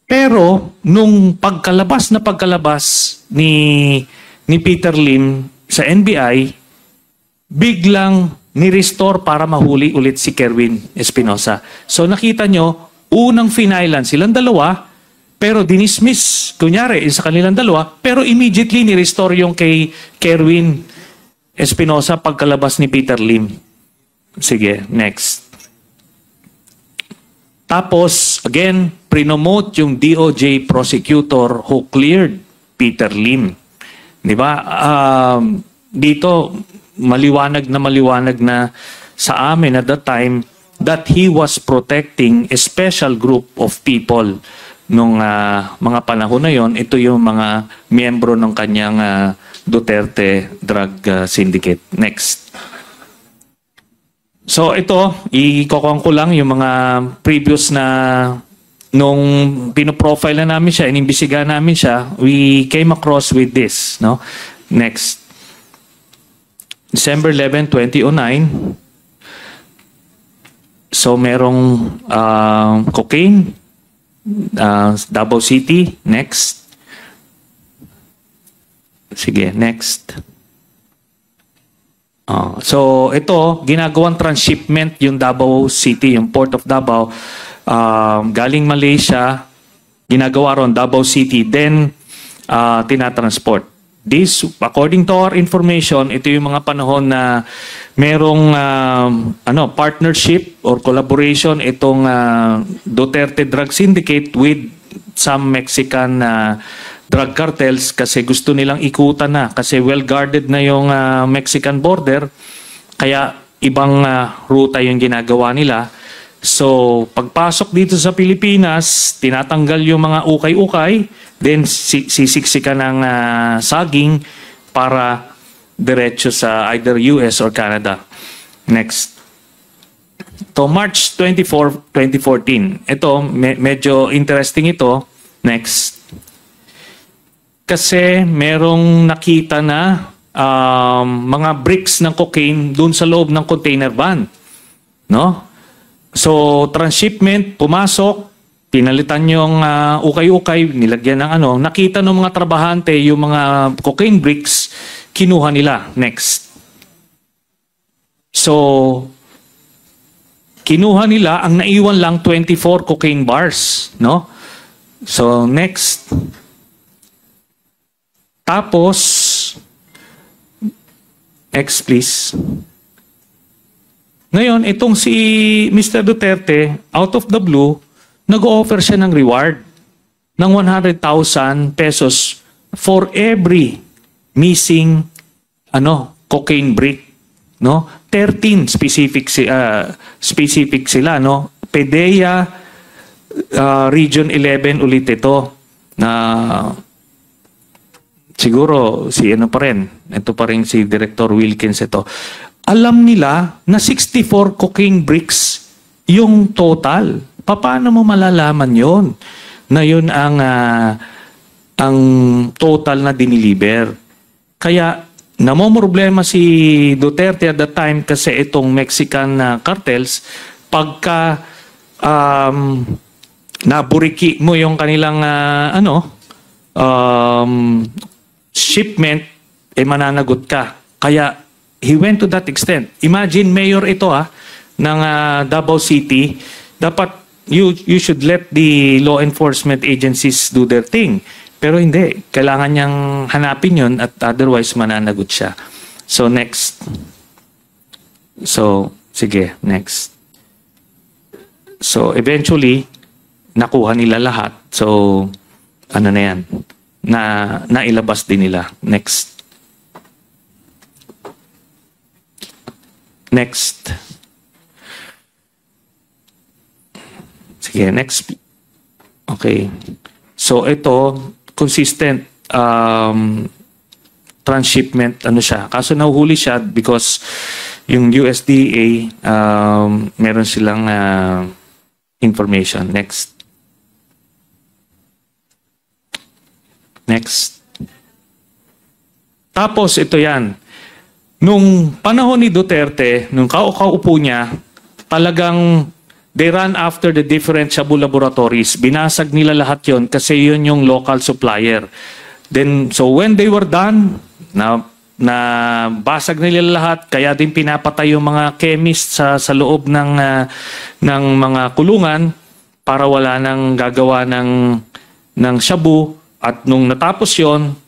Pero nung pagkalabas ni Peter Lim sa NBI, biglang ni-restore para mahuli ulit si Kerwin Espinosa. So nakita nyo, unang finailan silang dalawa, pero dinismiss, kunyari, sa kanilang dalawa, pero immediately ni-restore yung kay Kerwin Espinosa pagkalabas ni Peter Lim. Sige, next. Tapos, again, prinomote yung DOJ prosecutor who cleared Peter Lim. Di ba? Dito, maliwanag na sa amin at that time that he was protecting a special group of people nung mga panahon na yon. Ito yung mga miyembro ng kanyang Duterte Drug Syndicate. Next. So ito, ikukuha ko lang yung mga previous na nung pinoprofile na namin siya, inimbisiga namin siya, we came across with this. No? Next. December 11, 2009. So merong cocaine, Davao City. Next. Sige, next. So ito, ginagawang transshipment yung Davao City, yung Port of Davao, galing Malaysia, ginagawa ron Davao City, then tinatransport. This, according to our information, ito yung mga panahon na merong partnership or collaboration itong Duterte Drug Syndicate with some Mexican drug cartels kasi gusto nilang ikutan na kasi well-guarded na yung Mexican border kaya ibang ruta yung ginagawa nila. So pagpasok dito sa Pilipinas, tinatanggal yung mga ukay-ukay, then sisiksikan ng saging para diretso sa either US or Canada. Next. To March 24, 2014. Ito, medyo interesting ito. Next. Kasi merong nakita na mga bricks ng cocaine dun sa loob ng container van. No? So, transshipment, pumasok, pinalitan yung ukay-ukay, nilagyan ng nakita ng mga trabahante yung mga cocaine bricks, kinuha nila. Next. So, kinuha nila, ang naiwan lang 24 cocaine bars. No? So, next. Tapos, next please. Ngayon, itong si Mr. Duterte, out of the blue, nag-offer siya ng reward ng 100,000 pesos for every missing cocaine brick. No? 13 specific sila. No? PDEA Region 11 ulit ito na siguro ito pa rin si Director Wilkins ito. Alam nila na 64 cocaine bricks yung total. Paano mo malalaman yon? Na yun ang total na diniliber. Kaya namomroblema si Duterte at that time kasi itong Mexican cartels pagka naburiki mo yung kanilang shipment, mananagot ka. Kaya he went to that extent. Imagine, mayor ito ng Davao City. Dapat you should let the law enforcement agencies do their thing. Pero hindi. Kailangan niyang hanapin yun at otherwise mananagot siya. So, next. So, sige, next. So, eventually, nakuha nila lahat. So, ano na yan? Nailabas din nila. Next. Next. Sige, next. Okay. So, ito, consistent transshipment, siya. Kaso nahuhuli siya because yung USDA, meron silang information. Next. Next. Tapos, ito yan. Nung panahon ni Duterte, nung kaupo niya, talagang they ran after the different shabu laboratories. Binasag nila lahat yon kasi yun yung local supplier. Then, so when they were done, na basag nila lahat, kaya din pinapatay yung mga chemist sa loob ng mga kulungan para wala nang gagawa ng shabu. At nung natapos yon,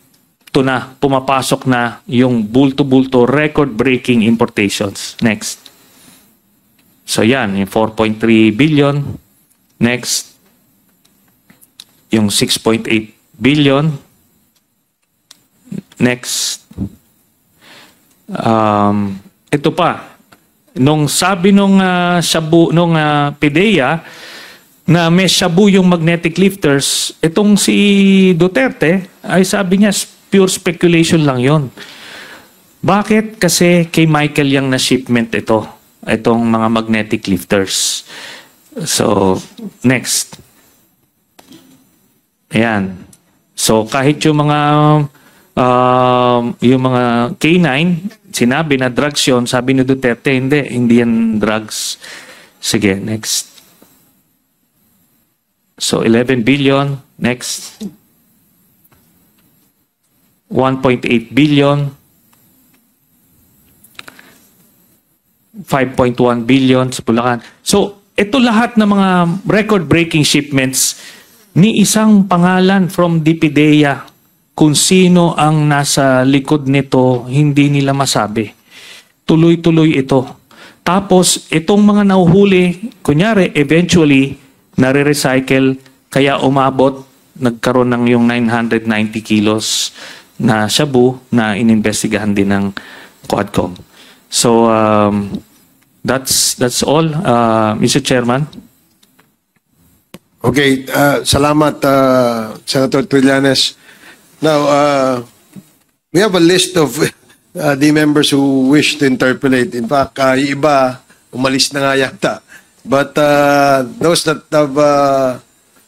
ito na, pumapasok na yung bulto-bulto record-breaking importations. Next. So yan, yung 4.3 billion. Next. Yung 6.8 billion. Next. Ito pa. Nung sabi nung shabu, nung PIDEA, na may shabu yung magnetic lifters, itong si Duterte, ay sabi niya, pure speculation lang yon. Bakit? Kasi kay Michael Yang na shipment itong mga magnetic lifters. So, next. Ayan. So, kahit yung mga K9, sinabi na drugs yun, sabi ni Duterte, hindi yan drugs. Sige, next. So, 11 billion. Next. 1.8 billion. 5.1 billion sa Bulacan. So, ito lahat ng mga record-breaking shipments ni isang pangalan from DPDEA. Kung sino ang nasa likod nito, hindi nila masabi. Tuloy-tuloy ito. Tapos, itong mga nahuhuli, kunyari, eventually, nare-recycle, kaya umabot, nagkaroon ng yung 990 kilos na shabu na inimbestigahan din ng Quadcom. So, that's all, Mr. Chairman. Okay, salamat, Senator Trillanes. Now, we have a list of the members who wish to interpolate. In fact, yung iba, umalis na nga yata. But those that have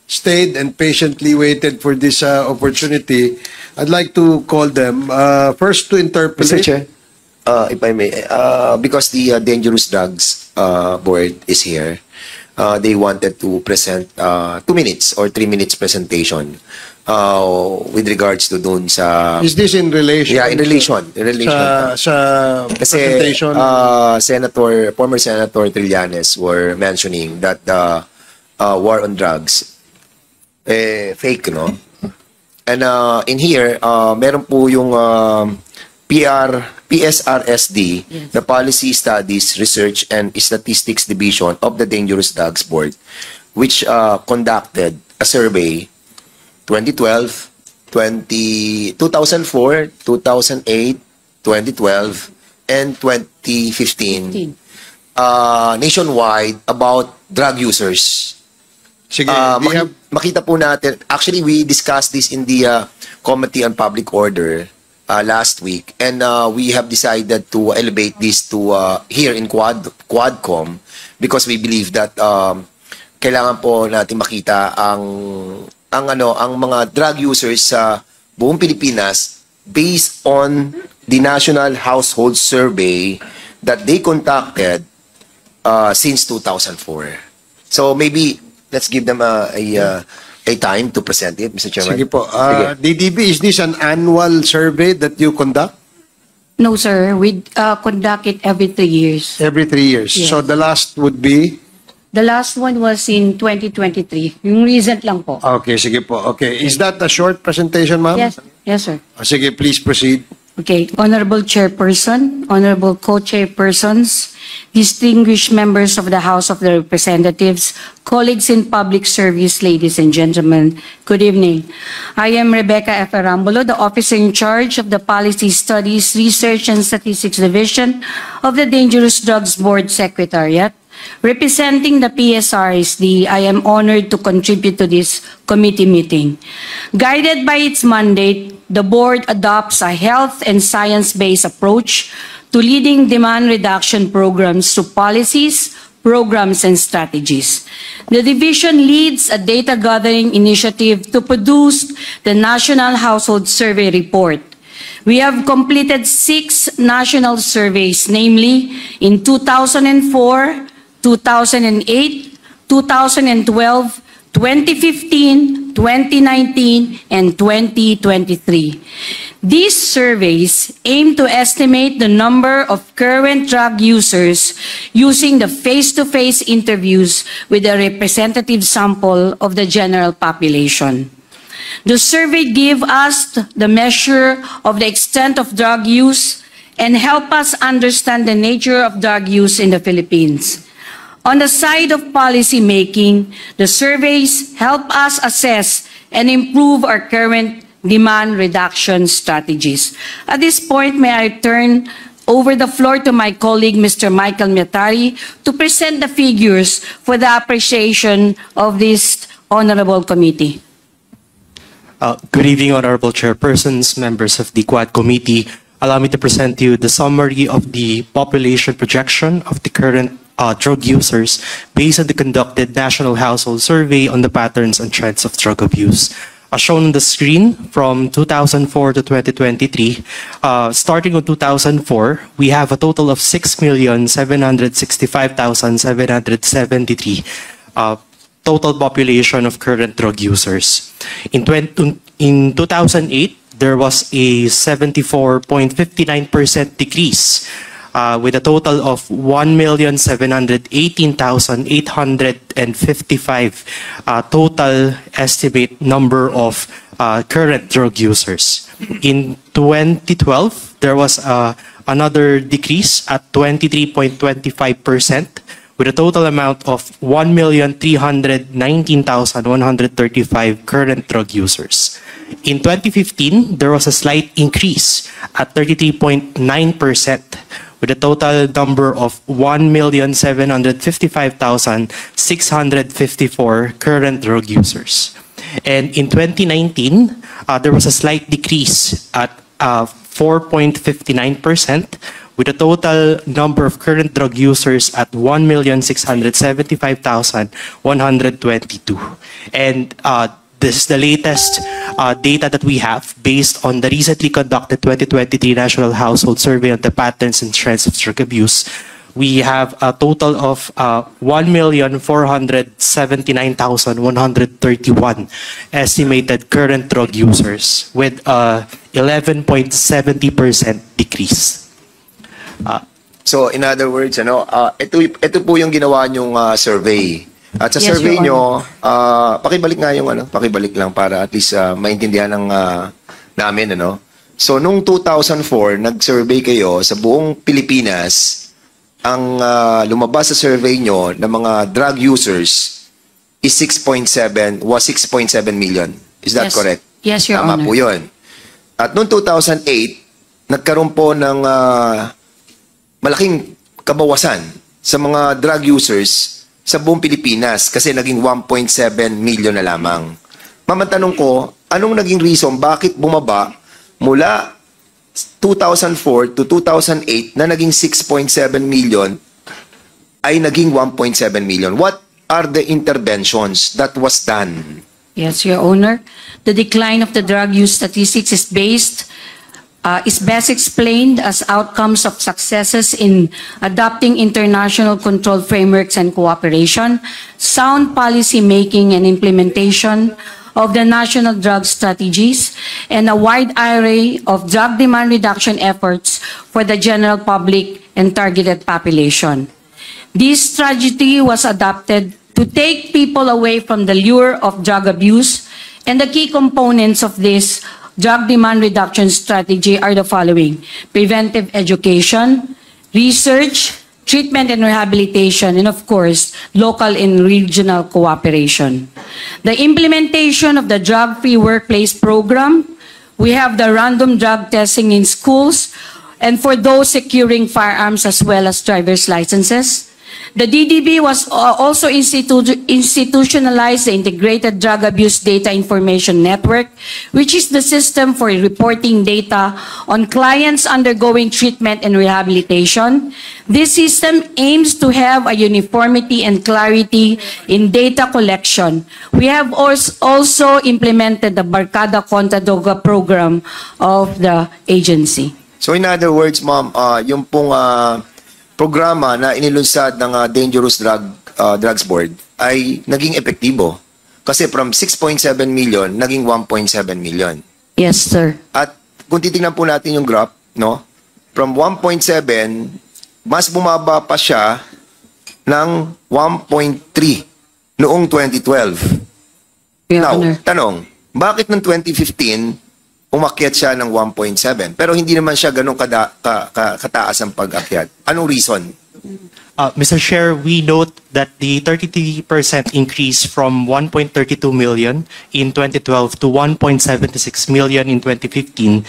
stayed and patiently waited for this opportunity, I'd like to call them. First to interpolate. Mr. Chair, if I may, because the Dangerous Drugs Board is here, they wanted to present 2 minutes or 3 minutes presentation with regards to dun sa... Is this in relation? Yeah, in relation. Sa Kasi presentation? former Senator Trillanes were mentioning that the war on drugs, fake, no? And in here, meron po yung PSRSD, yes, the Policy Studies, Research and Statistics Division of the Dangerous Drugs Board, which conducted a survey 2012, 2004, 2008, 2012, and 2015 nationwide about drug users. Sige, makita po natin, actually we discussed this in the Committee on Public Order last week, and we have decided to elevate this to here in Quadcom because we believe that kailangan po natin makita ang mga drug users sa buong Pilipinas based on the National Household Survey that they conducted since 2004. So maybe let's give them a time to present it, Mr. Chairman. sige po. DDB, is this an annual survey that you conduct? No, sir. We conduct it every 3 years. Every 3 years. Yes. So the last would be? The last one was in 2023. Yung recent lang po. Okay, sige po. Okay. Is that a short presentation, ma'am? Yes, yes, sir. Sige, please proceed. Okay. Honorable Chairperson, Honorable Co-Chairpersons, distinguished members of the House of the Representatives, colleagues in public service, ladies and gentlemen, good evening. I am Rebecca F. Arambulo, the officer in charge of the Policy Studies, Research and Statistics Division of the Dangerous Drugs Board Secretariat. Representing the PSRSD, I am honored to contribute to this committee meeting. Guided by its mandate, the board adopts a health and science-based approach to leading demand reduction programs through policies, programs, and strategies. The division leads a data gathering initiative to produce the National Household Survey Report. We have completed 6 national surveys, namely in 2004, 2008, 2012, 2015, 2019, and 2023. These surveys aim to estimate the number of current drug users using the face-to-face interviews with a representative sample of the general population. The survey gives us the measure of the extent of drug use and help us understand the nature of drug use in the Philippines. On the side of policy making, the surveys help us assess and improve our current demand reduction strategies. At this point, may I turn over the floor to my colleague, Mr. Michael Miatari, to present the figures for the appreciation of this honorable committee. Good evening, Honorable Chairpersons, members of the Quad Committee. Allow me to present to you the summary of the population projection of the current drug users based on the conducted National Household Survey on the patterns and trends of drug abuse. As shown on the screen, from 2004 to 2023, starting in 2004, we have a total of 6,765,773 total population of current drug users. In 2008, there was a 74.59% decrease with a total of 1,718,855 total estimate number of current drug users. In 2012, there was another decrease at 23.25% with a total amount of 1,319,135 current drug users. In 2015, there was a slight increase at 33.9% with a total number of 1,755,654 current drug users. And in 2019, there was a slight decrease at 4.59% with a total number of current drug users at 1,675,122. And this is the latest data that we have based on the recently conducted 2023 National Household Survey on the patterns and trends of drug abuse. We have a total of 1,479,131 estimated current drug users with a 11.70% decrease. So in other words, ito po yung ginawa nyong survey. At sa Yes, survey Your nyo, pakibalik nga yung pakibalik lang para at least maintindihan ng namin, So nung 2004, nag-survey kayo sa buong Pilipinas, ang lumabas sa survey nyo ng mga drug users is 6.7 million. Is that Yes. correct? Yes, Your Tama Honor. po yun. At noong 2008, nagkaroon po ng malaking kabawasan sa mga drug users sa buong Pilipinas kasi naging 1.7 million na lamang. Mamantanong ko, anong naging reason bakit bumaba mula 2004 to 2008 na naging 6.7 million ay naging 1.7 million? What are the interventions that was done? Yes, Your Honor. The decline of the drug use statistics is best explained as outcomes of successes in adopting international control frameworks and cooperation, sound policy making and implementation of the national drug strategies, and a wide array of drug demand reduction efforts for the general public and targeted population. This strategy was adopted to take people away from the lure of drug abuse, and the key components of this drug demand reduction strategy are the following: preventive education, research, treatment and rehabilitation, and of course, local and regional cooperation. The implementation of the drug-free workplace program, we have the random drug testing in schools, and for those securing firearms as well as driver's licenses. The DDB was also institutionalized the Integrated Drug Abuse Data Information Network, which is the system for reporting data on clients undergoing treatment and rehabilitation. This system aims to have a uniformity and clarity in data collection. We have also implemented the Barkada Contra Droga program of the agency. So in other words, ma'am, yung pong programa na inilunsad ng Dangerous Drug Drugs Board ay naging epektibo. Kasi from 6.7 million, naging 1.7 million. Yes, sir. At kung titingnan po natin yung graph, no? From 1.7, mas bumaba pa siya ng 1.3 noong 2012. Your Now, Honor. tanong, bakit ng 2015 umakyat siya ng 1.7? Pero hindi naman siya ganun kataas ang pag-akyat. Anong reason? Mr. Chair, we note that the 33% increase from 1.32 million in 2012 to 1.76 million in 2015,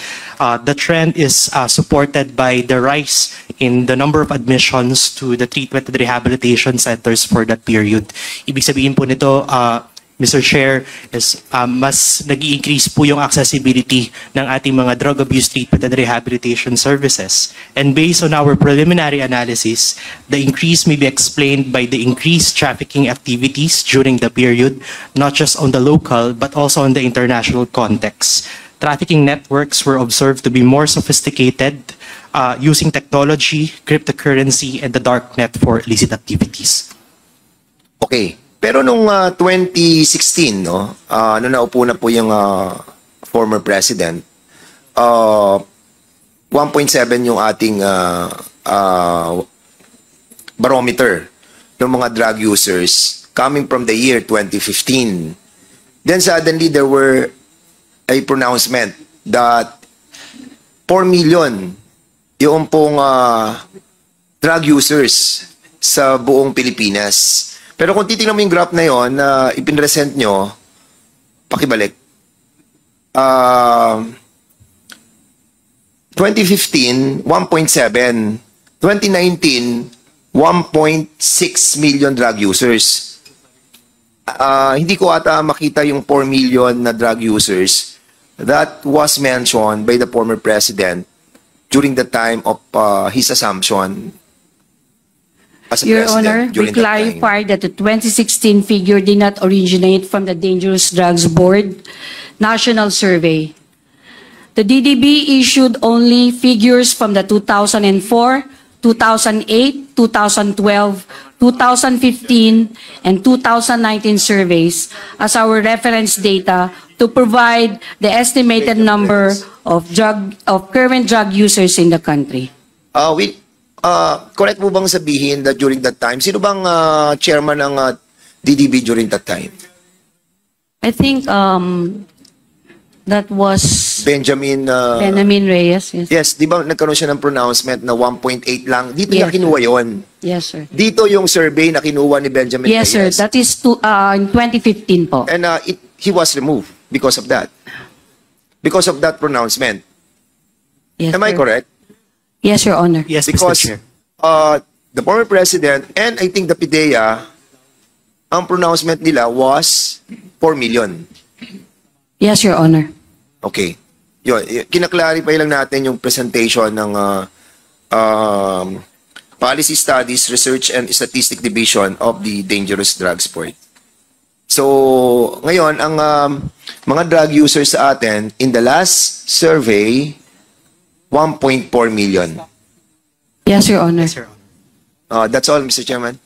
the trend is supported by the rise in the number of admissions to the treatment and rehabilitation centers for that period. Ibig sabihin po nito, Mr. Chair, is mas nag-i-increase po yung accessibility ng ating mga drug abuse treatment and rehabilitation services. And based on our preliminary analysis, the increase may be explained by the increased trafficking activities during the period, not just on the local, but also on the international context. Trafficking networks were observed to be more sophisticated, using technology, cryptocurrency, and the dark net for illicit activities. Okay. Pero nung 2016, no, nung naupo na po yung former president, 1.7 yung ating barometer ng mga drug users coming from the year 2015. Then suddenly there were a pronouncement that 4 million yung pong drug users sa buong Pilipinas. Pero kung titingnan mo yung graph na yon na ipinresent nyo, pakibalik. 2015, 1.7. 2019, 1.6 million drug users. Hindi ko ata makita yung 4 million na drug users that was mentioned by the former president during the time of his assumption. Your Honor, we clarify that the 2016 figure did not originate from the Dangerous Drugs Board National Survey. The DDB issued only figures from the 2004, 2008, 2012, 2015, and 2019 surveys as our reference data to provide the estimated number of current drug users in the country. Correct mo bang sabihin that during that time, sino bang chairman ng DDB during that time? I think that was Benjamin Reyes. Yes, Yes, di ba nagkaroon siya ng pronouncement na 1.8 lang? Dito Yes, niya kinuha yon. yes sir. Dito yung survey na kinuha ni Benjamin Yes, sir. Reyes. That is in 2015 po. And he was removed because of that. Because of that pronouncement. Yes, Am I sir. correct? Yes, Your Honor. Yes, Mr. Because Chair. the former president and I think the PIDEA, ang pronouncement nila was 4 million. Yes, Your Honor. Okay. Yun, kinaklarify lang natin yung presentation ng Policy Studies, Research and Statistic Division of the Dangerous Drugs Board. So, ngayon, ang mga drug users sa atin, in the last survey, 1.4 million. Yes, Your Honor. Yes, Your Uh, Honor. that's all, Mr. Chairman.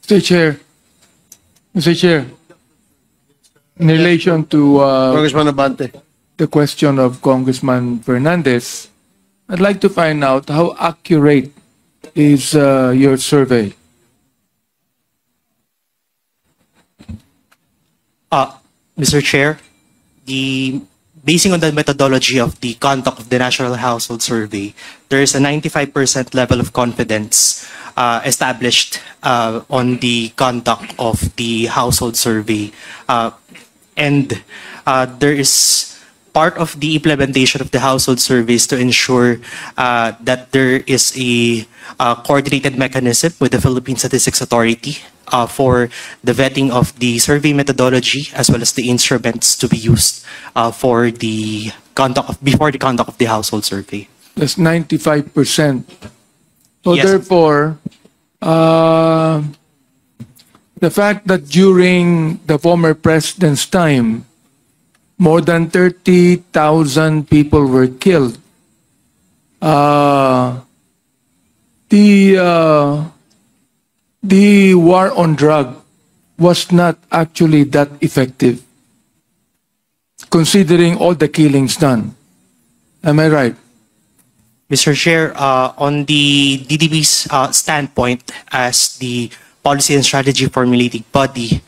Mr. Chair, in relation to Congressman Abante. the question of Congressman Fernandez, I'd like to find out how accurate is your survey. Mr. Chair, basing on the methodology of the conduct of the National Household Survey, there is a 95% level of confidence established on the conduct of the household survey. And there is part of the implementation of the household surveys to ensure that there is a coordinated mechanism with the Philippine Statistics Authority for the vetting of the survey methodology as well as the instruments to be used for the before the conduct of the household survey. That's 95%. So Yes. therefore, the fact that during the former president's time, more than 30,000 people were killed, the war on drug was not actually that effective, considering all the killings done. Am I right? Mr. Chair, on the DDB's standpoint as the policy and strategy formulating body,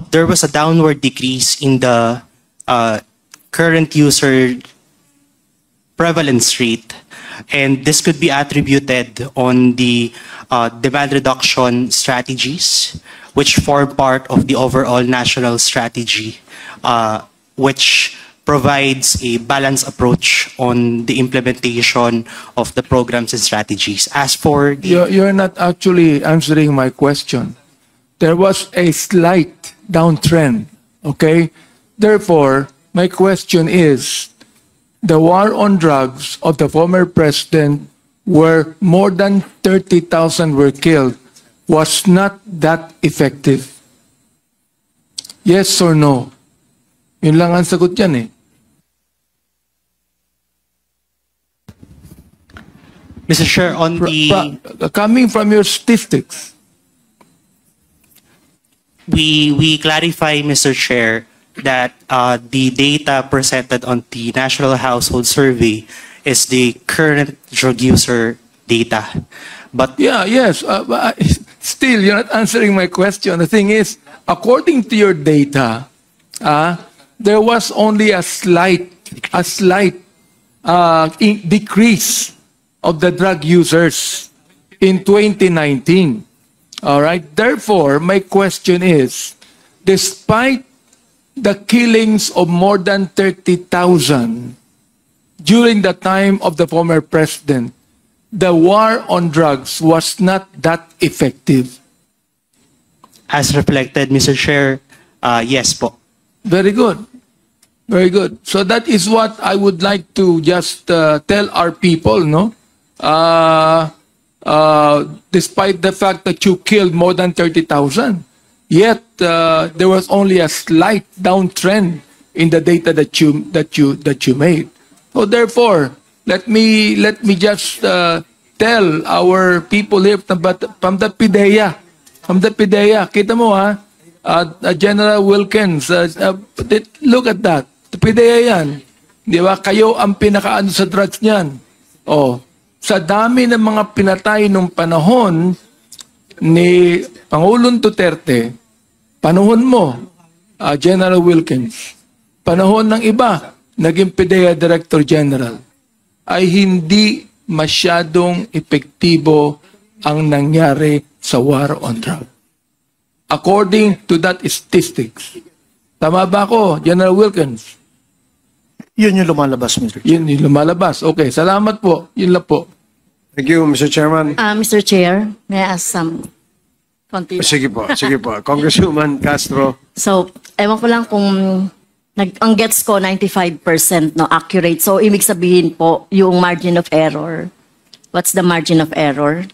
there was a downward decrease in the current user prevalence rate, and this could be attributed on the demand reduction strategies, which form part of the overall national strategy, which provides a balanced approach on the implementation of the programs and strategies. As for the... You're not actually answering my question. There was a slight downtrend, okay? Therefore, my question is, the war on drugs of the former president, where more than 30,000 were killed, was not that effective. Yes or no? Yun lang ang sagot yan eh. Mr. Chair, on the... Coming from your statistics, we clarify, Mr. Chair, that the data presented on the National Household Survey is the current drug user data. But yes, but still, you're not answering my question. The thing is, according to your data, there was only a slight decrease of the drug users in 2019. All right. Therefore, my question is, despite the killings of more than 30,000 during the time of the former president, the war on drugs was not that effective. As reflected, Mr. Chair, yes po. Very good. Very good. So that is what I would like to just tell our people, no? Despite the fact that you killed more than 30,000, yet there was only a slight downtrend in the data that you made. So therefore, let me just tell our people here from the PIDEA. From the PIDEA, kita mo General Wilkins, look at that. The PIDEA yan. Di ba? Kayo ang pinakaano sa drugs niyan. Oh, sa dami ng mga pinatay nung panahon ni Pangulong Duterte, panahon mo, General Wilkins, panahon ng iba, naging PIDEA Director General, ay hindi masyadong epektibo ang nangyari sa war on drugs. According to that statistics. Tama ba ako, General Wilkins? Yun yung lumalabas, Mr. Chair. Yun yung lumalabas. Okay, salamat po. Yun lang po. Thank you, Mr. Chairman. Mr. Chair, may I ask some konti? Sige po. Congresswoman Castro. So, ewan ko lang kung ang gets ko 95% no accurate. So, ibig sabihin po yung margin of error. What's the margin of error?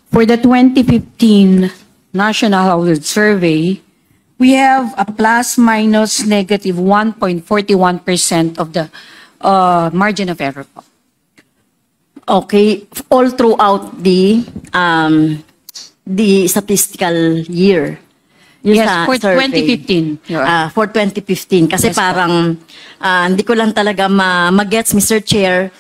For the 2015 National Household Survey, we have a plus-minus negative 1.41% of the margin of error. Okay, all throughout the statistical year. Yes, Sa for survey. 2015. Your Honor. For 2015. Kasi Yes, po. parang hindi ko lang talaga ma-gets, Mr. Chair,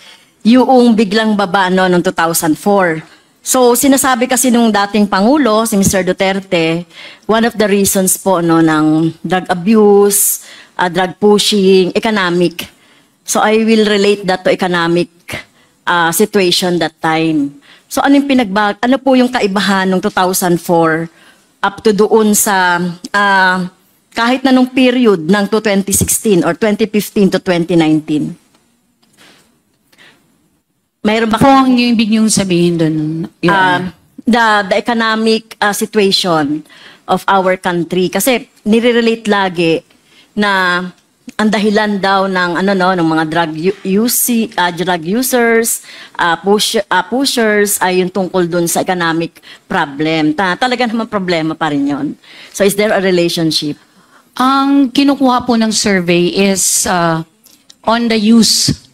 yung biglang baba noong 2004. So, sinasabi kasi nung dating Pangulo, si Mr. Duterte, one of the reasons po ng drug abuse, drug pushing, economic. So, I will relate that to economic situation that time. So, ano po yung kaibahan nung 2004 up to doon sa kahit na nung period ng 2016 or 2015 to 2019? Mayroon ba Kung ang ibig niyong sabihin doon, Your Honor? the economic situation of our country? Kasi nire-relate lagi na ang dahilan daw ng ng mga drug users, pushers ay yung tungkol dun sa economic problem. Talaga naman problema pa rin yun. So is there a relationship? Ang kinukuha po ng survey is on the use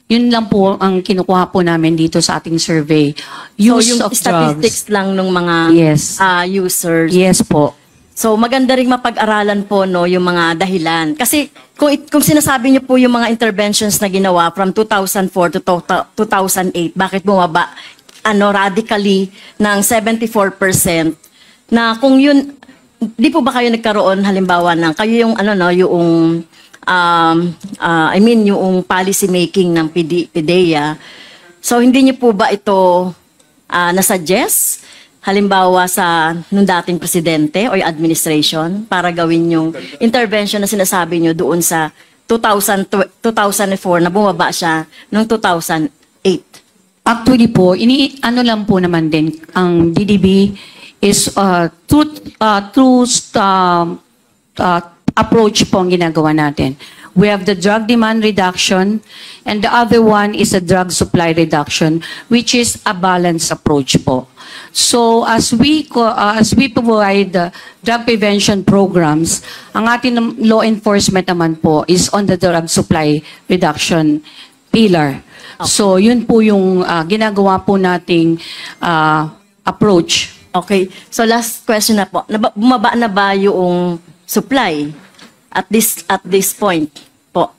Yun lang po ang kinukuha po namin dito sa ating survey. So Use yung of statistics drugs. lang ng mga Yes. users. Yes po. So maganda ring mapag-aralan po no yung mga dahilan. Kasi kung sinasabi niyo po yung mga interventions na ginawa from 2004 to 2008, bakit bumaba radically ng 74% na kung yun di po ba kayo nagkaroon halimbawa ng kayo yung yung yung policy making ng PDEA. So hindi niyo po ba ito nasuggest halimbawa sa nung dating presidente o yung administration para gawin yung intervention na sinasabi niyo doon sa 2004 na bumaba siya noong 2008? Actually po, lang po naman din, ang DDB is through approach po ang ginagawa natin. We have the drug demand reduction and the other one is a drug supply reduction, which is a balanced approach po. So as we provide drug prevention programs, ang ating law enforcement naman po is on the drug supply reduction pillar. So yun po yung ginagawa po nating approach. Okay. So last question na po. Bumaba na ba yung supply at this point po?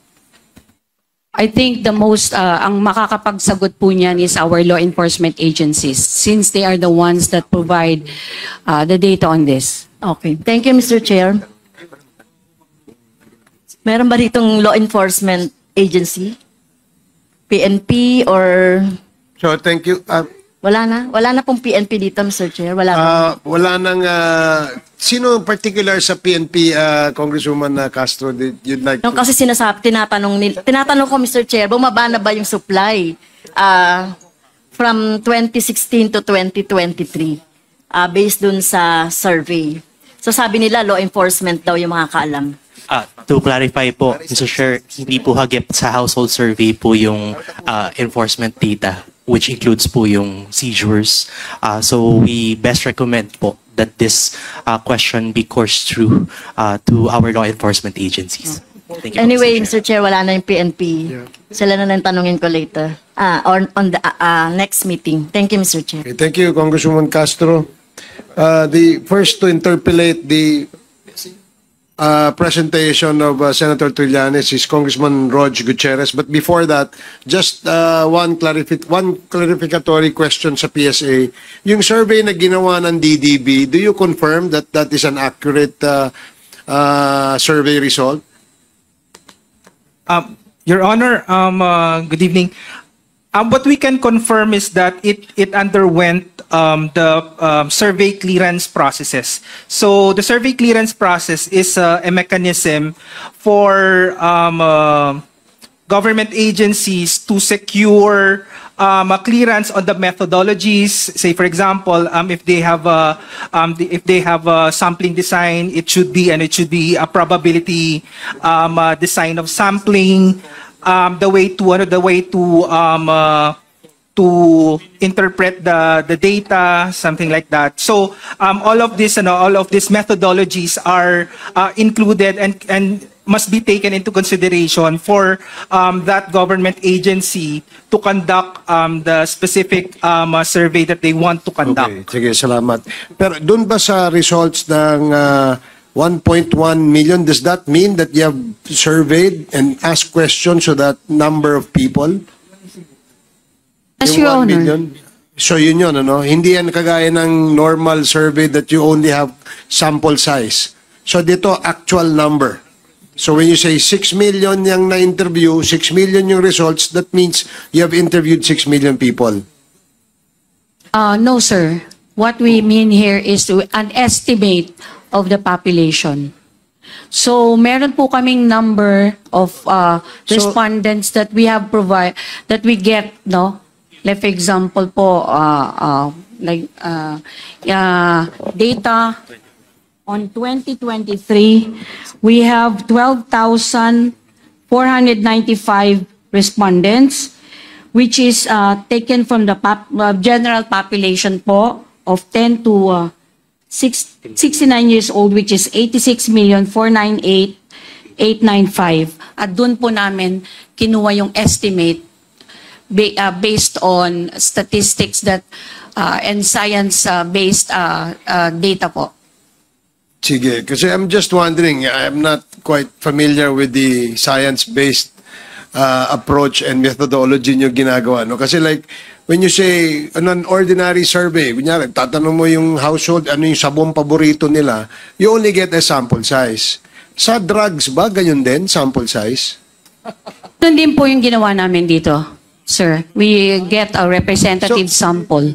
I think the most, ang makakapagsagot po niyan is our law enforcement agencies since they are the ones that provide the data on this. Okay. Thank you, Mr. Chair. Meron ba ditong law enforcement agency? PNP or... So, thank you. Wala na? Wala na pong PNP dito, Mr. Chair? Wala na? Wala nang... sino in particular sa PNP, Congresswoman Castro, that you'd like Yung to... kasi tinatanong ko, Mr. Chair, bumaba na ba yung supply from 2016 to 2023 based dun sa survey? So sabi nila, law enforcement daw yung makakaalam. To clarify po, Mr. Chair, hindi po hagip sa household survey po yung enforcement data, which includes po yung seizures. So we best recommend po that this question be coursed through to our law enforcement agencies. Thank you, Anyway, Mr. Chair. Mr. Chair, wala na yung PNP. Sila na lang tanungin ko later. On the next meeting. Thank you, Mr. Chair. Okay, thank you, Congresswoman Castro. The first to interpolate the presentation of Senator Trillanes is Congressman Rog Gutierrez. But before that, just one clarificatory question sa PSA. Yung survey na ginawa ng DDB, do you confirm that that is an accurate survey result? Your Honor, good evening. What we can confirm is that it underwent the survey clearance processes. So the survey clearance process is a mechanism for government agencies to secure a clearance on the methodologies. Say, for example, if they have a sampling design, it should be a probability design of sampling. The way to interpret the data, something like that. So all of this methodologies are included and must be taken into consideration for that government agency to conduct the specific survey that they want to conduct. Okay, sige, salamat. Pero doon ba sa results ng 1.1 million, does that mean that you have surveyed and asked questions to that number of people? Yes, Yung 1 Your Honor. million? So yun yun, ano? Hindi yan kagaya ng normal survey that you only have sample size. So dito, actual number. So when you say 6 million yung na-interview, 6 million yung results, that means you have interviewed 6 million people. No, sir. What we mean here is an estimate of the population. So, meron po kaming number of respondents that we have that we get, no? Like, for example po, data on 2023, we have 12,495 respondents, which is taken from the general population po of 10 to 69 years old, which is 86,498,895. At doon po namin kinuha yung estimate based on statistics that and science-based data po. Sige, kasi I'm just wondering, I'm not quite familiar with the science-based approach and methodology nyo ginagawa. No? Kasi like, when you say, an ordinary survey, kunyari, tatanong mo yung household, ano yung sabong paborito nila, you only get a sample size. Sa drugs ba, ganyan din, sample size? Yun din po yung ginawa namin dito, sir. We get a representative sample.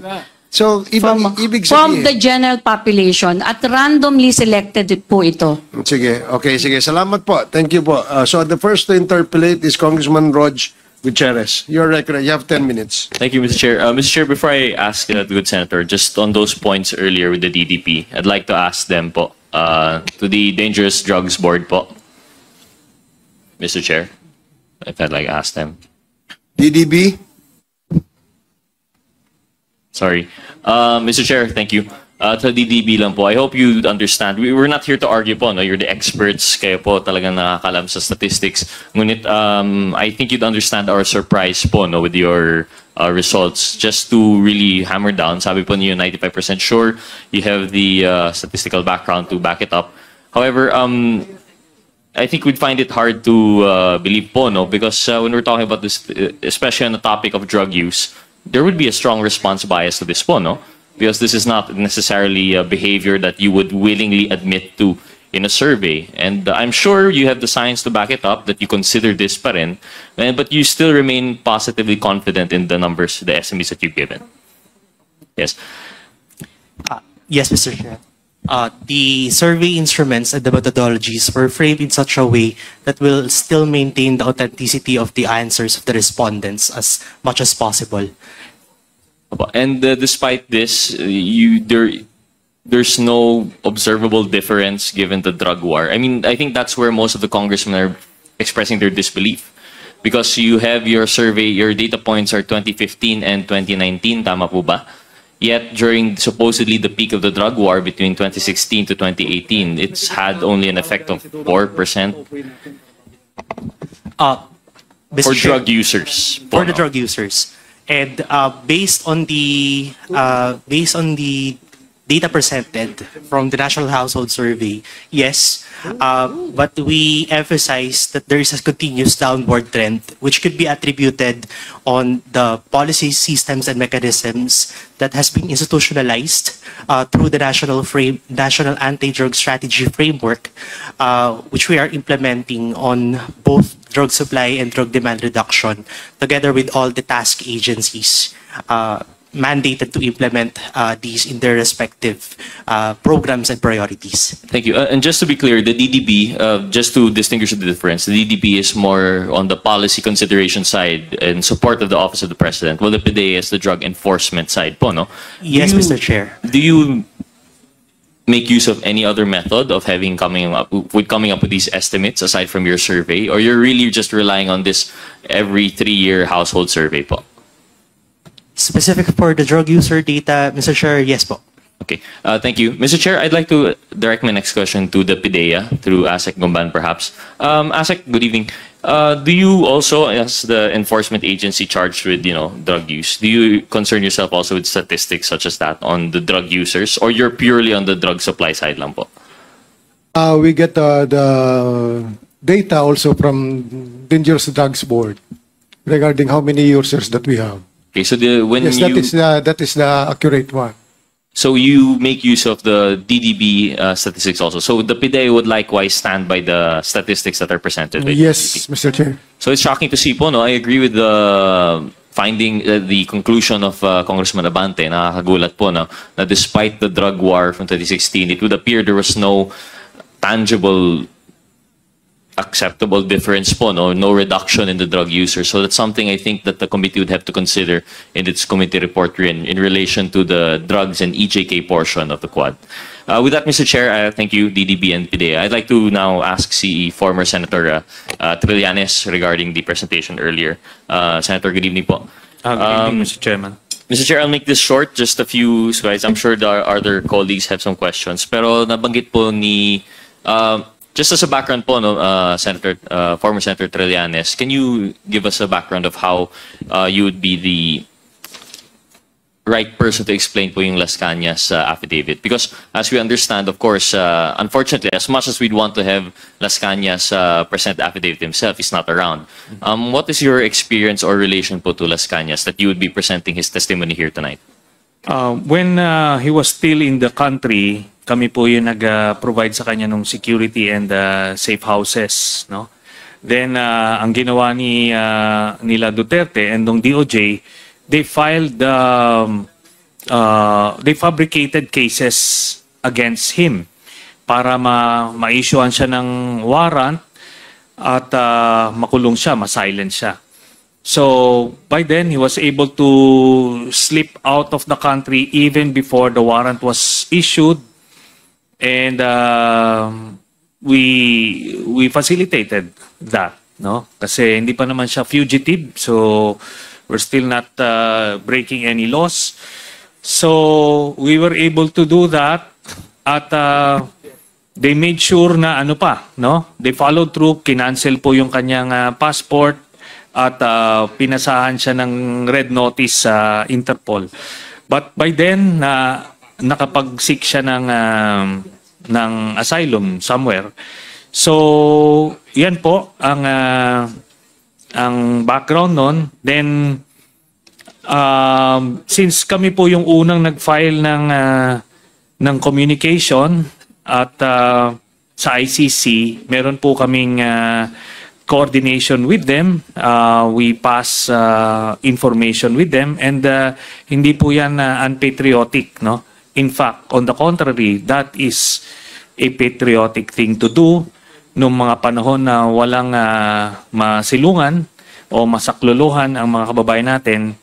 So, ibig From sabihin... the general population at randomly selected po ito. Sige, okay, sige. Salamat po. Thank you po. So, the first to interpolate is Congressman Rog Gutierrez. You're recognized. You have 10 minutes. Thank you, Mr. Chair. Mr. Chair, before I ask the good senator, just on those points earlier with the DDP, I'd like to ask them po, to the Dangerous Drugs Board po, Mr. Chair, if I'd like to ask them. DDB? Sorry. Mr. Chair, thank you. To DDB lang po, I hope you understand. We're not here to argue po, no? You're the experts, kayo po talagang nakakalam sa statistics. Ngunit, I think you'd understand our surprise po, no, with your results. Just to really hammer down, sabi po niyo 95% sure, you have the statistical background to back it up. However, I think we'd find it hard to believe po, no? Because when we're talking about this, especially on the topic of drug use, there would be a strong response bias to this po, no? Because this is not necessarily a behavior that you would willingly admit to in a survey. And I'm sure you have the science to back it up, that you consider this pa rin, but you still remain positively confident in the numbers, the estimates that you've given. Yes. Yes, Mr. Chair. The survey instruments and the methodologies were framed in such a way that will still maintain the authenticity of the answers of the respondents as much as possible. And despite this, there's no observable difference given the drug war. I mean, I think that's where most of the congressmen are expressing their disbelief. Because you have your survey, your data points are 2015 and 2019, tama po ba? Yet, during supposedly the peak of the drug war between 2016 to 2018, it's had only an effect of 4%. For drug users. For the drug users. And based on the data presented from the National Household Survey, yes, but we emphasize that there is a continuous downward trend, which could be attributed on the policy systems and mechanisms that has been institutionalized through the National Anti-Drug Strategy Framework, which we are implementing on both drug supply and drug demand reduction, together with all the task agencies mandated to implement these in their respective programs and priorities. Thank you. And just to be clear, the DDP, just to distinguish the difference, the DDP is more on the policy consideration side in support of the Office of the President, while the PDEA is the drug enforcement side po, no? Yes, Mr. Chair. Do you make use of any other method of coming up with these estimates aside from your survey, or you're really just relying on this every 3-year household survey po? Specific for the drug user data, Mr. Chair, yes po. Okay, thank you. Mr. Chair, I'd like to direct my next question to the PDEA through ASEC Gumban perhaps. ASEC, good evening. Do you also, as the enforcement agency charged with, drug use, do you concern yourself also with statistics such as that on the drug users, or you're purely on the drug supply side lang po? We get the data also from Dangerous Drugs Board regarding how many users that we have. Okay, so that is the accurate one. So you make use of the DDB statistics also. So the PDEA would likewise stand by the statistics that are presented. Yes, Mr. Chair. So it's shocking to see po, no? I agree with the finding, the conclusion of Congressman Abante, nakakagulat po, no? Na despite the drug war from 2016, it would appear there was no tangible acceptable difference po, no reduction in the drug users. So that's something I think that the committee would have to consider in its committee report in relation to the drugs and EJK portion of the Quad. With that, Mr. Chair, thank you, DDB and PDEA. I'd like to now ask former Senator Trillanes regarding the presentation earlier. Senator, good evening po. Good evening, Mr. Chairman. Mr. Chair, I'll make this short, just a few slides. I'm sure our other colleagues have some questions. Pero nabanggit po ni Just as a background po, no, former Senator Trillanes, can you give us a background of how you would be the right person to explain po yung Las Cañas affidavit? Because as we understand, of course, unfortunately, as much as we'd want to have Las Cañas present the affidavit himself, he's not around. What is your experience or relation po to Las Cañas that you would be presenting his testimony here tonight? When he was still in the country, kami po yung nag-provide sa kanya ng security and safe houses, no? Then ang ginawa nila Duterte and ng DOJ, they filed they fabricated cases against him para ma-issuean siya ng warrant at makulong siya, ma-silence siya. So by then he was able to slip out of the country even before the warrant was issued, and we facilitated that, no? Kasi hindi pa naman siya fugitive, so we're still not breaking any laws. So we were able to do that, at they made sure na ano pa, no? They followed through, kinancel po yung kanyang passport, at pinasahan siya ng red notice sa Interpol. But by then, nakapag-seek siya ng asylum somewhere. So, yan po ang background nun. Then, since kami po yung unang nag-file ng communication at sa ICC, meron po kaming coordination with them. We pass information with them, and hindi po yan unpatriotic, no? In fact, on the contrary, that is a patriotic thing to do noong mga panahon na walang masilungan o masakluluhan ang mga kababayan natin.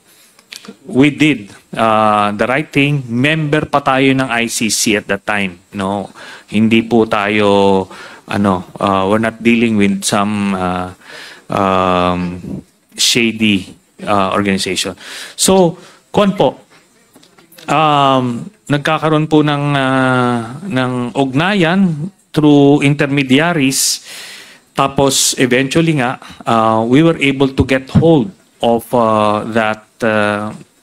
We did the right thing. Member pa tayo ng ICC at that time, no? Hindi po tayo we're not dealing with some shady organization. So, kuwan po, nagkakaroon po ng ugnayan through intermediaries, tapos eventually nga, we were able to get hold of that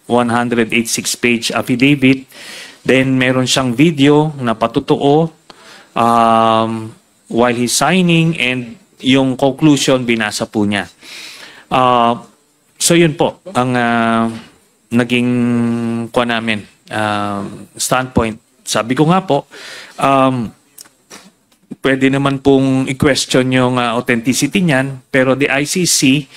186-page affidavit. Then meron siyang video na patutuo while he's signing, and yung conclusion binasa po niya. So yun po ang naging namin standpoint. Sabi ko nga po, pwede naman pong i-question yung authenticity niyan, pero the ICC,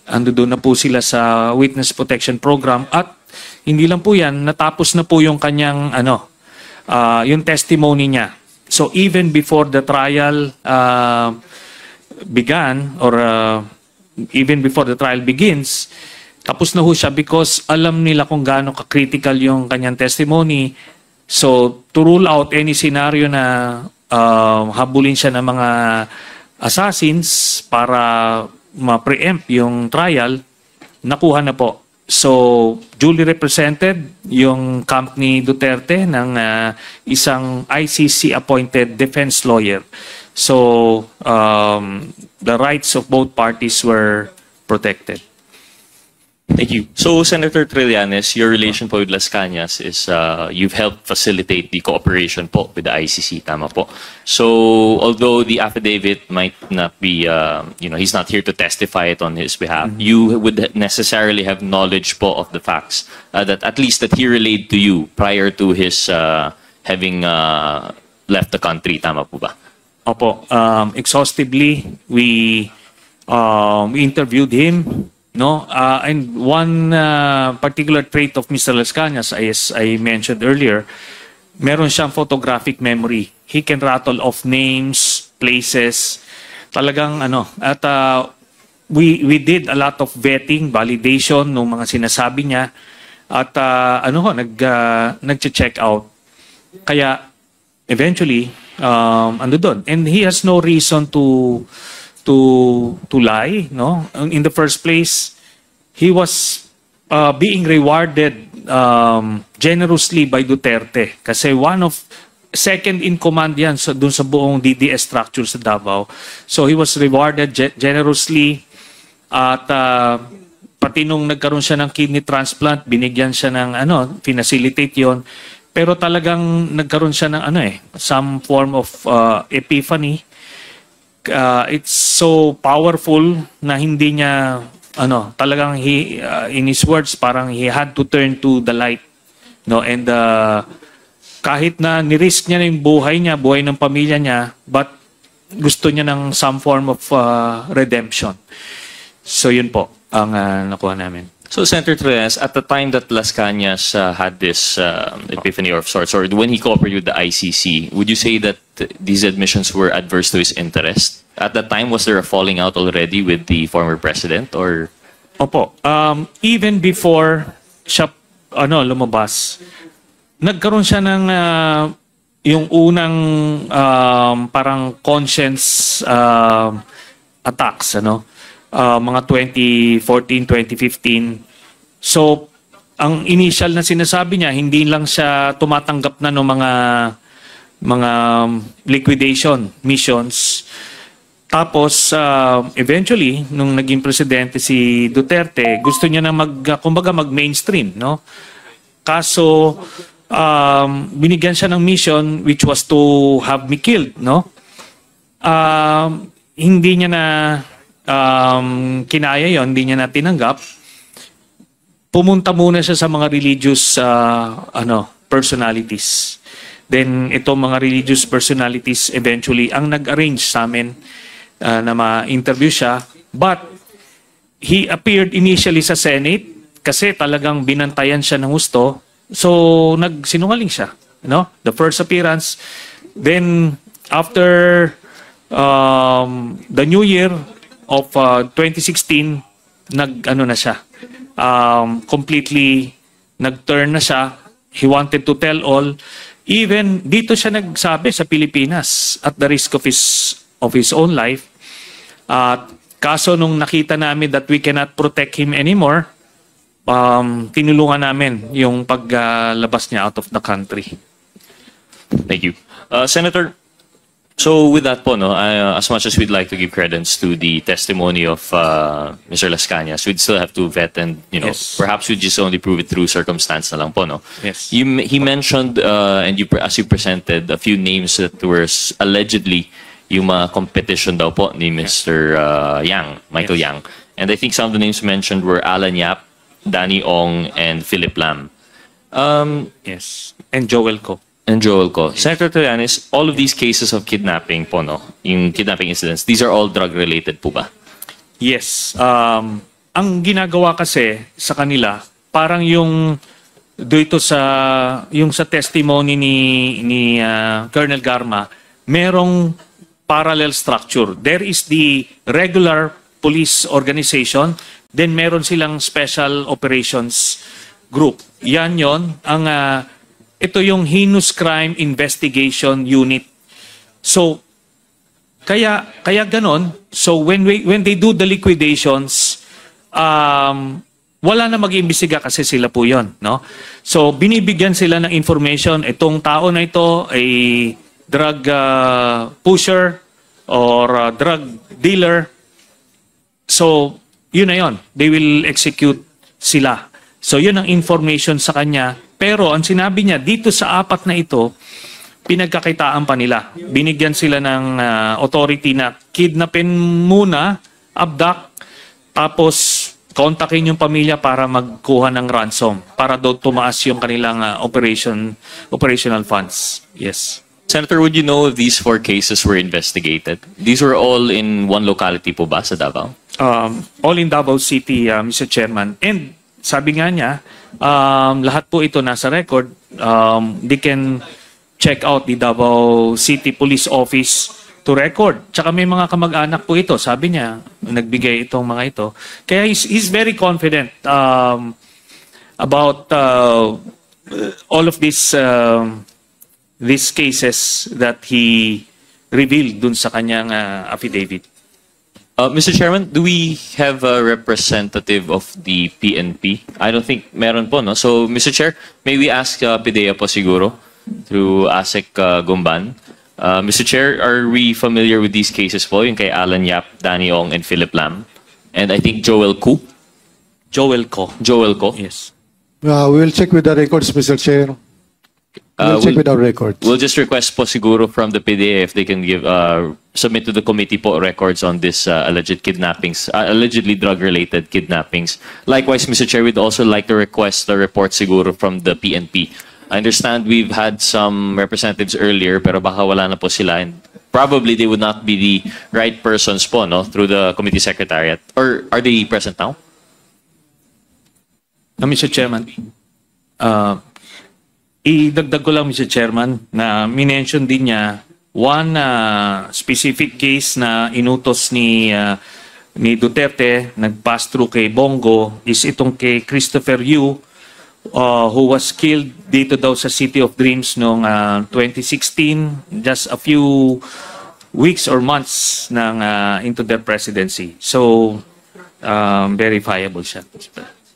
ando doon na po sila sa Witness Protection Program, at hindi lang po yan, natapos na po yung kanyang yung testimony niya. So even before the trial began, or even before the trial begins, tapos na ho siya, because alam nila kung gaano ka-critical yung kanyang testimony. So to rule out any scenario na habulin siya ng mga assassins para ma-preempt yung trial, nakuha na po. So, duly represented yung camp ni Duterte ng isang ICC-appointed defense lawyer. So, the rights of both parties were protected. Thank you. So, Senator Trillanes, your relation po with Las Cañas is you've helped facilitate the cooperation po with the ICC, tama po? So, although the affidavit might not be, he's not here to testify it on his behalf, you would necessarily have knowledge po of the facts that at least that he relayed to you prior to his having left the country, tama po ba? Opo. Exhaustively, we interviewed him. No, and one particular trait of Mr. Las Cañas, as I mentioned earlier, meron siyang photographic memory. He can rattle off names, places. Talagang at we did a lot of vetting, validation ng mga sinasabi niya, at nag-check out. Kaya eventually doon. And he has no reason to lie, no? In the first place, he was being rewarded generously by Duterte, kasi one of second in command yan dun sa buong DDS structure sa Davao. So he was rewarded generously at pati nung nagkaroon siya ng kidney transplant, binigyan siya ng pinacilitate yon. Pero talagang nagkaroon siya ng some form of epiphany. It's so powerful na hindi niya talagang in his words parang he had to turn to the light, no, and kahit na nirisk niya yung buhay niya, buhay ng pamilya niya, but gusto niya ng some form of redemption. So yun po ang nakuha namin. So, Senator Trillanes, at the time that Las Cañas had this epiphany of sorts, or when he cooperated with the ICC, would you say that these admissions were adverse to his interest? At that time, was there a falling out already with the former president, or? Opo. Even before siya lumabas, nagkaroon siya ng yung unang parang conscience attacks, mga 2014, 2015. So, ang initial na sinasabi niya, hindi lang siya tumatanggap na ng mga liquidation missions. Tapos, eventually, nung naging presidente si Duterte, gusto niya na mag-mainstream, no? Kaso, binigyan siya ng mission which was to have me killed, no? Hindi niya na kinaya yon, hindi niya na tinanggap. Pumunta muna siya sa mga religious personalities. Then itong mga religious personalities eventually ang nag-arrange sa amin na ma-interview siya. But he appeared initially sa Senate kasi talagang binantayan siya ng gusto. So nagsinungaling siya, the first appearance. Then after the New Year of 2016, na siya. Completely nag-turn na siya. He wanted to tell all. Even dito siya nagsabi sa Pilipinas at the risk of his own life. Kaso nung nakita namin that we cannot protect him anymore, tinulungan namin yung paglabas niya out of the country. Thank you. Senator, so with that po, as much as we'd like to give credence to the testimony of Mr. Las Cañas, we'd still have to vet and, Yes. perhaps we'd just only prove it through circumstance na lang po, no? Yes. He mentioned, and as you presented, a few names that were allegedly yung mga competition daw po ni Mr. Yang, Michael Yang. And I think some of the names mentioned were Alan Yap, Danny Ong, and Philip Lam. Yes. And Joel Ko. And Joel Ko. Senator Trillanes, all of these cases of kidnapping po, yung kidnapping incidents, these are all drug-related po ba? Yes. Ang ginagawa kasi sa kanila, parang yung dito sa testimony ni Colonel Garma, merong parallel structure. There is the regular police organization, then meron silang special operations group. Yan yon ang ito yung heinous crime investigation unit. So kaya ganon. So when they do the liquidations, wala na mag-iimbestiga kasi sila po yon, no? So binibigyan sila ng information, itong tao na ito ay drug pusher or drug dealer. So yun na yun. They will execute sila. So yun ang information sa kanya. Pero ang sinabi niya, dito sa apat na ito, pinagkakitaan pa nila. Binigyan sila ng authority na kidnapin muna, abduct, tapos kontakin yung pamilya para magkuha ng ransom, para daw tumaas yung kanilang operational funds. Yes. Senator, would you know if these 4 cases were investigated? These were all in one locality po ba sa Davao? All in Davao City, Mr. Chairman. And sabi nga niya, lahat po ito nasa record. They can check out the Davao City Police Office to record. Tsaka may mga kamag-anak po ito. Sabi niya, nagbigay itong mga ito. Kaya he's very confident about all of these cases that he revealed dun sa kanyang affidavit. Mr. Chairman, do we have a representative of the PNP? I don't think meron po, no? So, Mr. Chair, may we ask PIDEA po siguro? through ASEC Gumban. Mr. Chair, are we familiar with these cases po? Yung kay Alan Yap, Danny Ong, and Philip Lam? And I think Joel Koo? Joel Ko. Joel Koo? Yes. We will check with the records, Mr. Chair. We'll check with our records. We'll just request po siguro from the PDA if they can give submit to the committee po records on this alleged kidnappings, allegedly drug-related kidnappings. Likewise, Mr. Chair, we'd also like to request the report siguro from the PNP. I understand we've had some representatives earlier, pero baka wala na po sila. And probably they would not be the right persons po, no, through the committee secretariat. Or are they present now? Mr. Chairman, idagdag ko lang, Mr. Chairman, na minention din niya one specific case na inutos ni Duterte, nag-pass through kay Bongo, is itong kay Christopher Yu, who was killed dito daw sa City of Dreams noong 2016, just a few weeks or months into their presidency. So, verifiable siya.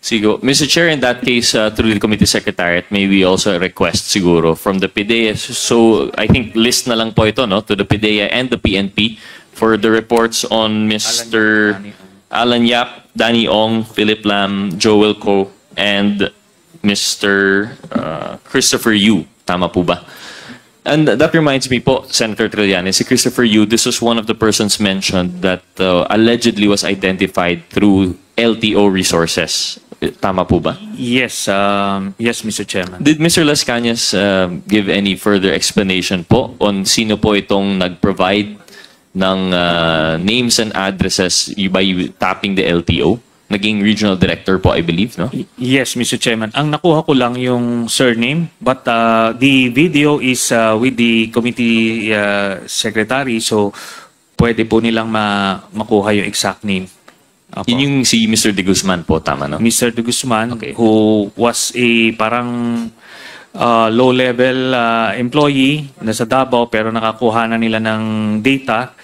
Sigo. Mr. Chair, in that case, through the committee secretariat, may we also request siguro from the PDEA. So I think list na lang po ito, no, to the PDEA and the PNP for the reports on Mr. Alan Yap, Danny Ong, Philip Lam, Joel Koo, and Mr. Christopher Yu. Tama po ba? And that reminds me po, Senator Trillanes, si Christopher Yu, this was one of the persons mentioned that allegedly was identified through LTO resources. Tama po ba? Yes, yes, Mr. Chairman. Did Mr. Las Cañas give any further explanation po on sino po itong nag-provide ng names and addresses by tapping the LTO? Naging regional director po, I believe, no? Yes, Mr. Chairman. Ang nakuha ko lang yung surname, but the video is with the committee secretary, so pwede po nilang makuha yung exact name. Apo. Yun yung si Mr. De Guzman po, tama, no? Mr. De Guzman, Okay. who was a parang low-level employee na sa Davao, pero nakakuha na nila ng data.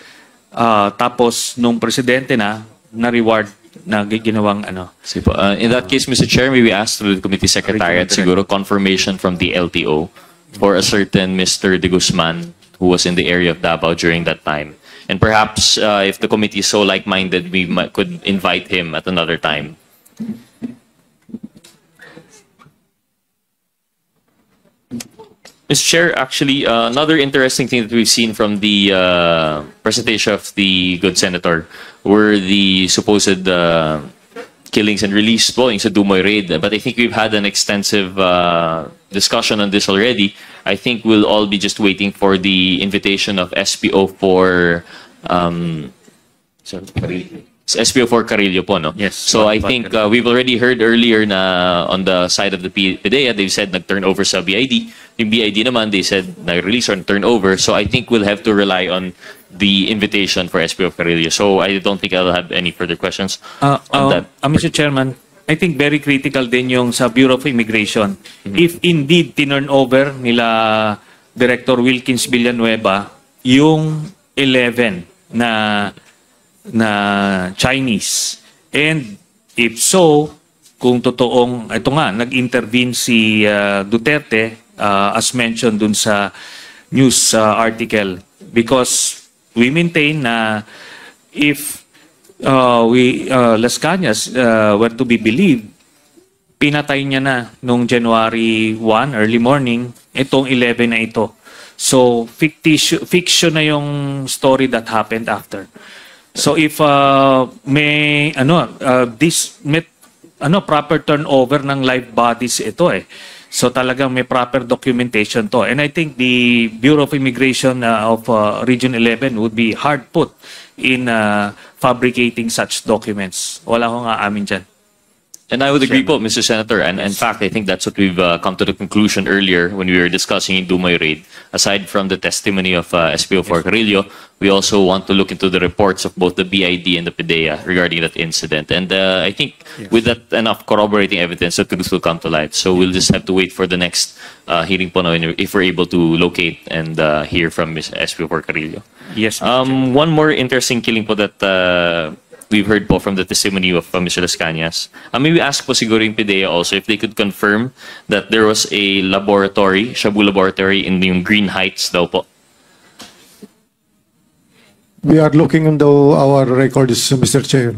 Tapos, nung presidente na-reward na ginawang ano. Sige po. In that case, Mr. Chair, may we ask through the committee secretariat siguro confirmation from the LTO for a certain Mr. De Guzman who was in the area of Davao during that time. And perhaps if the committee is so like-minded, we could invite him at another time. Mr. Chair, actually, another interesting thing that we've seen from the presentation of the good senator were the supposed killings and release po sa Dumoy raid. But I think we've had an extensive discussion on this already. I think we'll all be just waiting for the invitation of SPO for SPO for Carillo po, no? Yes. So I think we've already heard earlier na on the side of the PDEA, they've said nag-turn over sa BID. Yung BID naman, they said nag-release or turn over. So I think we'll have to rely on the invitation for SPO Carillo. So I don't think I'll have any further questions on that. Mr. Chairman, I think very critical din yung sa Bureau of Immigration. If indeed tinurn over nila Director Wilkins Villanueva yung 11 na Chinese. And if so, kung totoong, ito nga, nag-intervene si Duterte as mentioned dun sa news article. Because we maintain na if Las Cañas were to be believed, pinatay niya na nung January 1, early morning, itong 11 na ito. So, fiction na yung story that happened after. So if may proper turnover ng live bodies ito So talagang may proper documentation to. And I think the Bureau of Immigration of Region 11 would be hard put in fabricating such documents. Wala ko nga amin dyan. And I would agree po, Mr. Senator. And in fact, I think that's what we've come to the conclusion earlier when we were discussing in Dumoy raid. Aside from the testimony of SPO for Carillo, we also want to look into the reports of both the BID and the PDEA regarding that incident. And I think with that enough corroborating evidence, the truth will come to light. So we'll just have to wait for the next hearing po if we're able to locate and hear from Ms. SPO for Carillo. Yes. One more interesting killing po that we've heard po from the testimony of Mr. Las Cañas. May we ask po siguro yung PIDEA also if they could confirm that there was a laboratory, Shabu Laboratory in yung Green Heights daw po. We are looking into our records, Mr. Chair.